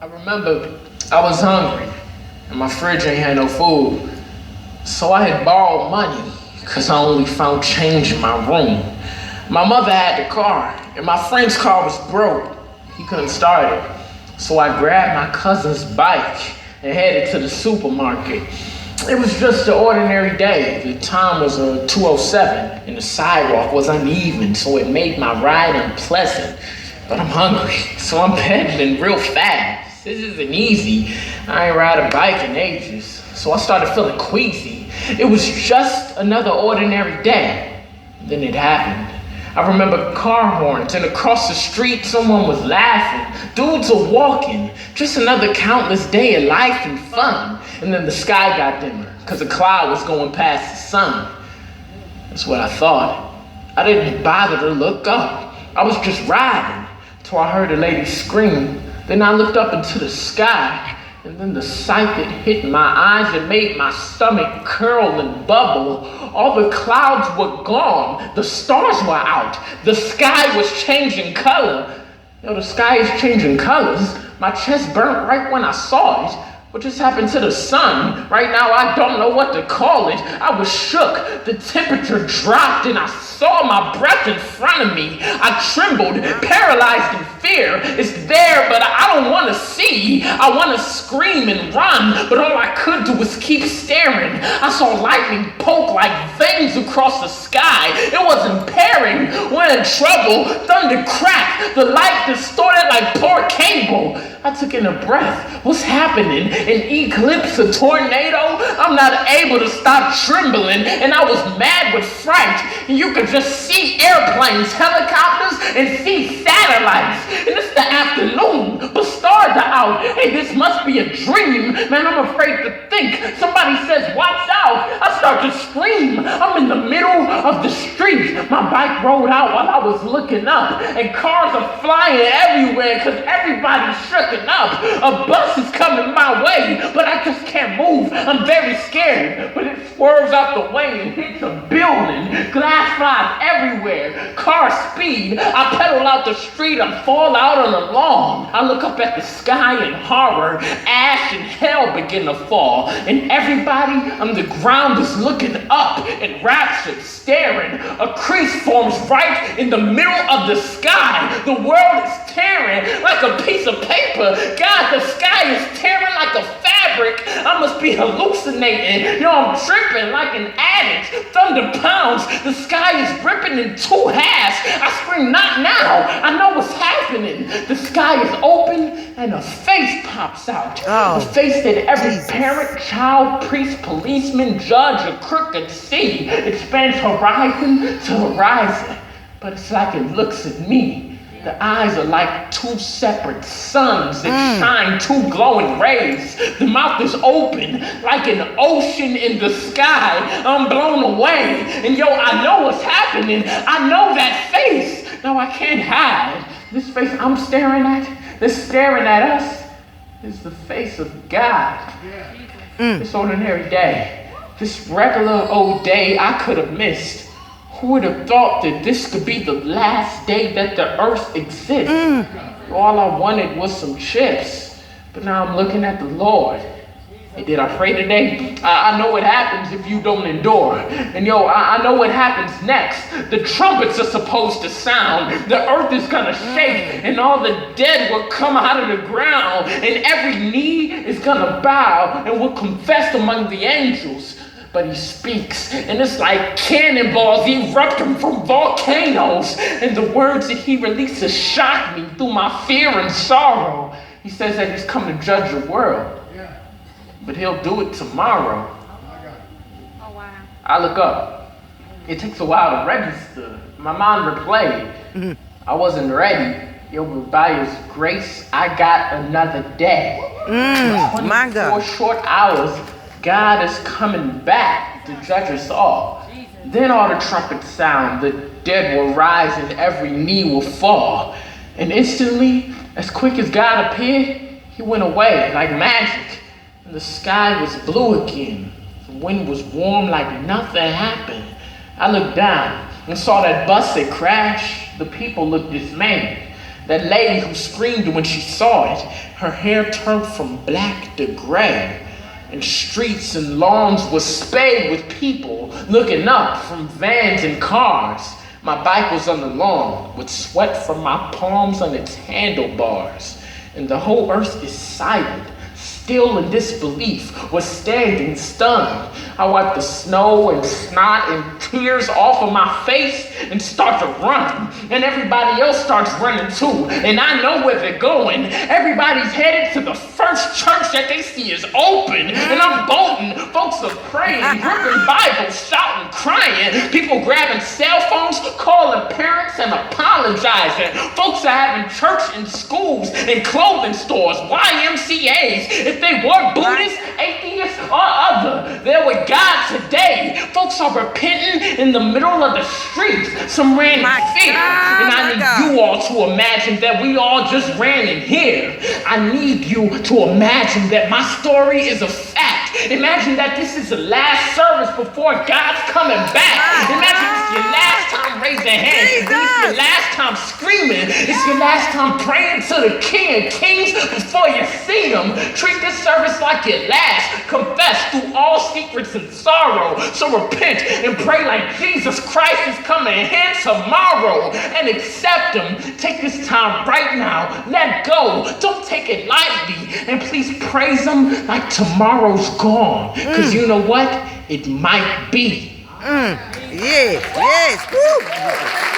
I remember I was hungry and my fridge ain't had no food. So I had borrowed money because I only found change in my room. My mother had the car and my friend's car was broke. He couldn't start it. So I grabbed my cousin's bike and headed to the supermarket. It was just an ordinary day. The time was 2:07 and the sidewalk was uneven, so it made my ride unpleasant. But I'm hungry, so I'm pedaling real fast. This isn't easy. I ain't ride a bike in ages, so I started feeling queasy. It was just another ordinary day. Then it happened. I remember car horns, and across the street someone was laughing. Dudes were walking. Just another countless day of life and fun. And then the sky got dimmer, because a cloud was going past the sun. That's what I thought. I didn't bother to look up. I was just riding, till I heard a lady scream. Then I looked up into the sky, and then the sight that hit my eyes, it made my stomach curl and bubble. All the clouds were gone. The stars were out. The sky was changing color. The sky is changing colors. My chest burnt right when I saw it. What just happened to the sun? Right now, I don't know what to call it. I was shook. The temperature dropped and I saw my breath in front of me. I trembled, paralyzed in fear. It's there, but I don't want to see. I want to scream and run, but all I could do was keep staring. I saw lightning poke like veins across the sky. It wasn't pairing. We're in trouble. Thunder cracked. The light distorted like poor cable. I took in a breath. What's happening? An eclipse, a tornado? I'm not able to stop trembling, and I was mad with fright. You could just see airplanes, helicopters, and see satellites. And it's the afternoon, but stars are out. Hey, this must be a dream. Man, I'm afraid to think. Somebody says, watch out. I start to scream. I'm in the middle of the street. My bike rolled out while I was looking up, and cars are flying everywhere because everybody's shook up. A bus is coming my way, but I just can't move. I'm very scared, but it swerves out the way and hits a building. Glass flies everywhere. Car speed. I pedal out the street and fall out on the lawn. I look up at the sky in horror. Ash and hell begin to fall, and everybody on the ground is looking up, enraptured, staring. A crease forms right in the middle of the sky. The world is tearing like a piece of paper. God, the sky is tearing like a fabric. I must be hallucinating. I'm tripping like an addict. Thunder pounds. The sky is ripping in two halves. I scream, not now. I know what's happening. The sky is open and a face pops out. A face that every parent, child, priest, policeman, judge, or crook could see. It spans horizon to horizon. But it's like it looks at me. The eyes are like two separate suns that shine two glowing rays. The mouth is open like an ocean in the sky. I'm blown away. And I know what's happening. I know that face. No, I can't hide. This face I'm staring at, that's staring at us, is the face of God. This ordinary day, this regular old day I could have missed. Who would have thought that this could be the last day that the earth exists? All I wanted was some chips, but now I'm looking at the Lord. Hey, did I pray today? I know what happens if you don't endure. And I know what happens next. The trumpets are supposed to sound. The earth is gonna shake, and all the dead will come out of the ground, and every knee is gonna bow and will confess among the angels. But he speaks, and it's like cannonballs erupting from volcanoes. And the words that he releases shock me through my fear and sorrow. He says that he's come to judge the world, but he'll do it tomorrow. Oh, wow. I look up. It takes a while to register. My mind replayed. I wasn't ready. But by his grace, I got another day. My God. 24 short hours. God is coming back to judge us all. Then all the trumpets sound, the dead will rise and every knee will fall. And instantly, as quick as God appeared, he went away like magic. And the sky was blue again. The wind was warm like nothing happened. I looked down and saw that bus that crashed. The people looked dismayed. That lady who screamed when she saw it, her hair turned from black to gray, and streets and lawns were spayed with people looking up from vans and cars. My bike was on the lawn with sweat from my palms on its handlebars, and the whole earth is silent. Still in disbelief, was standing stunned. I wiped the snow and snot and tears off of my face and start to run. And everybody else starts running too. And I know where they're going. Everybody's headed to the first church that they see is open. And I'm bolting. Folks are praying, gripping Bibles, shouting, crying. People grabbing cell phones, calling parents and apologizing. Folks are having church in schools and clothing stores, YMCAs. If they were Buddhists, atheists, or other, they're with God today. Folks are repenting in the middle of the street. Some ran in fear. And I need you all to imagine that we all just ran in here. I need you to imagine that my story is a fact. Imagine that this is the last service before God's coming back. Imagine it's your last time raising hands. It's your last time screaming. It's your last time praying to the King of Kings before you see him. Treat this service like your last. Confess through all secrets and sorrow. So repent and pray like Jesus Christ is coming here tomorrow, and accept him. Take this time right now. Let go. Don't take it lightly. And please praise him like tomorrow's gone. Because you know what? It might be. Yes. Woo.